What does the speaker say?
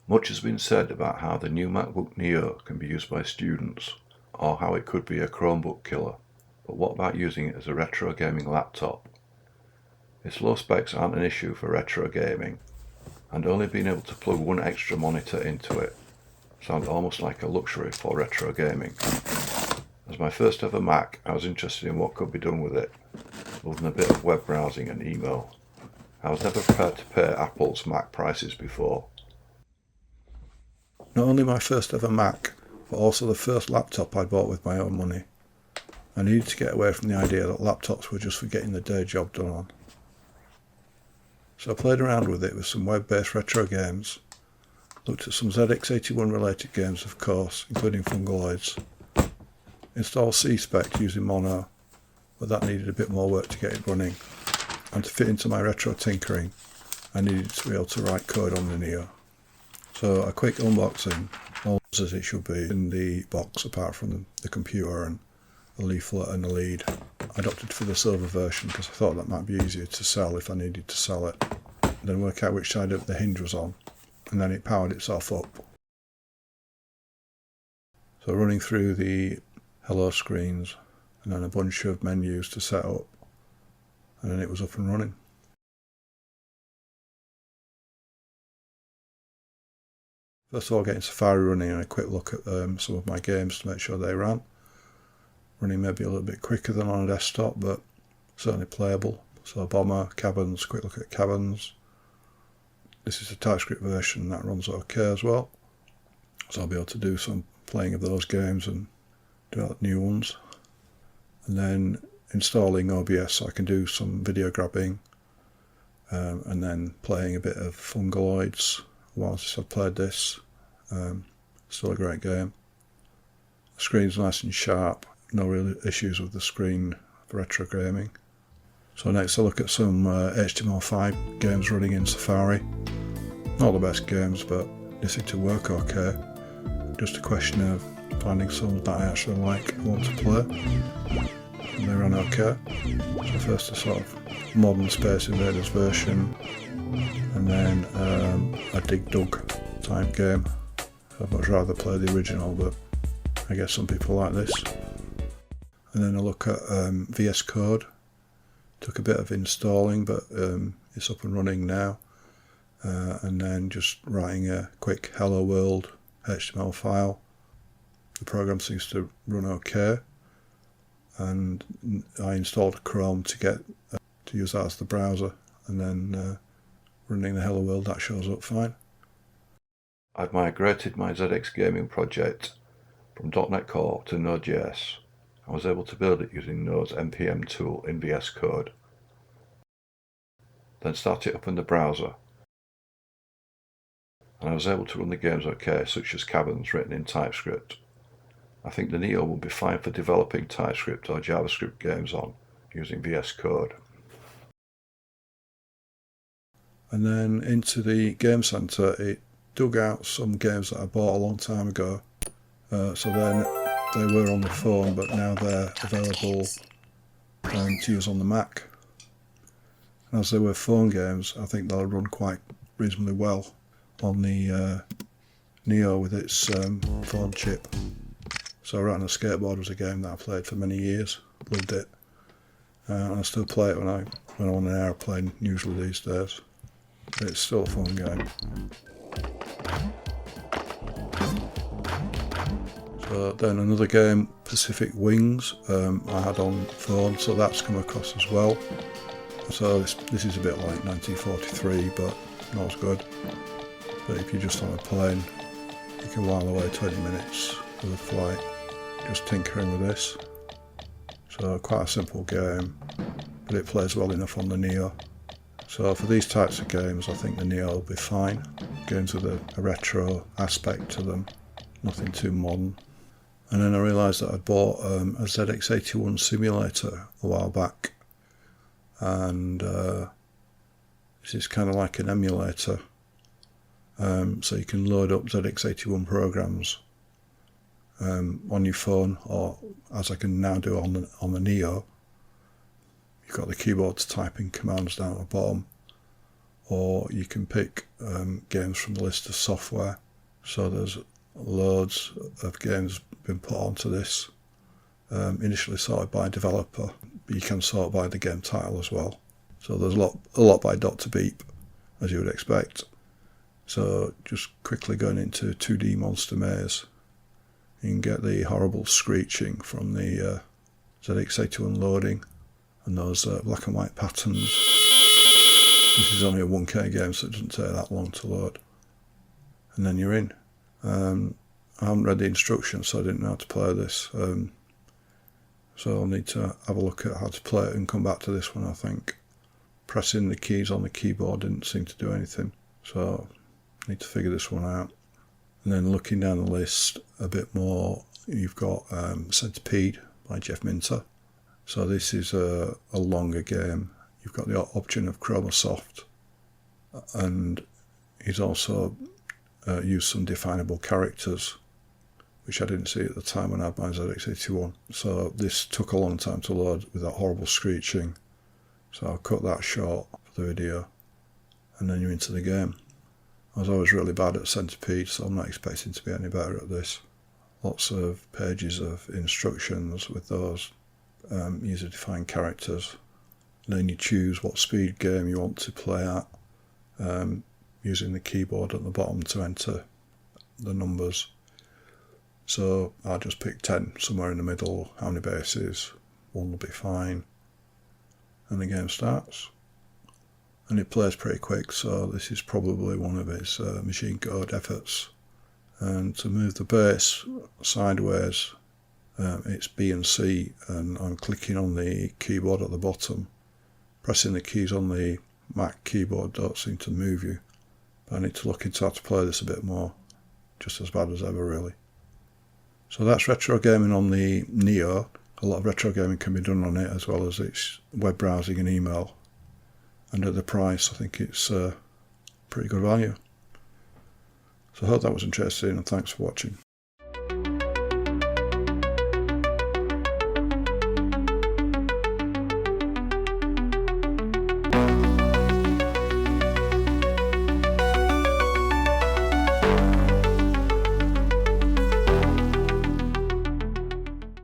Much has been said about how the new Macbook Neo can be used by students, or how it could be a Chromebook killer, but what about using it as a retro gaming laptop? Its low specs aren't an issue for retro gaming, and only being able to plug one extra monitor into it sounds almost like a luxury for retro gaming. As my first ever Mac, I was interested in what could be done with it, other than a bit of web browsing and email. I was never prepared to pay Apple's Mac prices before. Not only my first ever Mac, but also the first laptop I bought with my own money. I needed to get away from the idea that laptops were just for getting the day job done on. So I played around with it with some web-based retro games, looked at some ZX81 related games of course, including Fungaloids, installed C-Spec using Mono, but that needed a bit more work to get it running, and to fit into my retro tinkering, I needed to be able to write code on the Neo. So a quick unboxing, all as it should be in the box apart from the computer and a leaflet and a lead. I opted for the silver version because I thought that might be easier to sell if I needed to sell it. Then work out which side of the hinge was on, and then it powered itself up. So running through the hello screens and then a bunch of menus to set up, and then it was up and running. First of all, getting Safari running and a quick look at some of my games to make sure they ran. Running maybe a little bit quicker than on a desktop, but certainly playable. So Bomber, Caverns, quick look at Caverns. This is a TypeScript version, that runs okay as well. So I'll be able to do some playing of those games and develop new ones. And then installing OBS so I can do some video grabbing, and then playing a bit of Fungaloids whilst I've played this. Still a great game. The screen's nice and sharp, no real issues with the screen for retro gaming. So next I'll look at some HTML5 games running in Safari. Not the best games, but they seem to work okay. Just a question of finding some that I actually like and want to play. And they ran okay. So first a sort of modern Space Invaders version, and then a Dig Dug type game. I'd much rather play the original, but I guess some people like this. And then a look at VS Code. Took a bit of installing, but it's up and running now. And then just writing a quick hello world HTML file. The program seems to run okay, and I installed Chrome to get to use that as the browser, and then running the hello world, that shows up fine. I've migrated my ZX gaming project from .NET Core to Node.js. I was able to build it using Node's npm tool in VS Code. Then start it up in the browser, and I was able to run the games okay, such as Caverns written in TypeScript. I think the Neo will be fine for developing TypeScript or JavaScript games on using VS Code. And then into the Game Center, it dug out some games that I bought a long time ago. So then they were on the phone, but now they're available to use on the Mac. And as they were phone games, I think they'll run quite reasonably well on the Neo with its phone chip. So Riding a Skateboard was a game that I played for many years, loved it, and I still play it when I'm on an aeroplane, usually these days. But it's still a fun game. So then another game, Pacific Wings, I had on phone, so that's come across as well. So this is a bit like 1943, but not as good. But if you're just on a plane, you can while away 20 minutes with a flight, just tinkering with this. So quite a simple game, but it plays well enough on the Neo. So for these types of games, I think the Neo will be fine. Games with a retro aspect to them, nothing too modern. And then I realised that I'd bought a ZX81 simulator a while back, and this is kind of like an emulator. So you can load up ZX81 programs on your phone, or as I can now do on the Neo. You've got the keyboard to type in commands down at the bottom, or you can pick games from the list of software. So there's loads of games been put onto this, initially sorted by developer, but you can sort by the game title as well. So there's a lot by Dr. Beep, as you would expect. So just quickly going into 2D Monster Maze, you can get the horrible screeching from the ZX81 loading and those black and white patterns. This is only a 1K game, so it doesn't take that long to load. And then you're in. I haven't read the instructions, so I didn't know how to play this. So I'll need to have a look at how to play it and come back to this one, I think. Pressing the keys on the keyboard didn't seem to do anything, so I need to figure this one out. And then looking down the list a bit more, you've got Centipede by Jeff Minter. So this is a longer game. You've got the option of Chromasoft, and he's also used some definable characters, which I didn't see at the time when I had my ZX81. So this took a long time to load with that horrible screeching. So I'll cut that short for the video, and then you're into the game. I was always really bad at Centipede, so I'm not expecting to be any better at this. Lots of pages of instructions with those user-defined characters. And then you choose what speed game you want to play at, using the keyboard at the bottom to enter the numbers. So I just picked 10, somewhere in the middle. How many bases? 1 will be fine. And the game starts. And it plays pretty quick, so this is probably one of his machine code efforts. And to move the base sideways, it's B and C, and I'm clicking on the keyboard at the bottom. Pressing the keys on the Mac keyboard don't seem to move you, but I need to look into how to play this a bit more. Just as bad as ever, really. So that's retro gaming on the Neo. A lot of retro gaming can be done on it, as well as its web browsing and email. And at the price, I think it's pretty good value. So I hope that was interesting, and thanks for watching.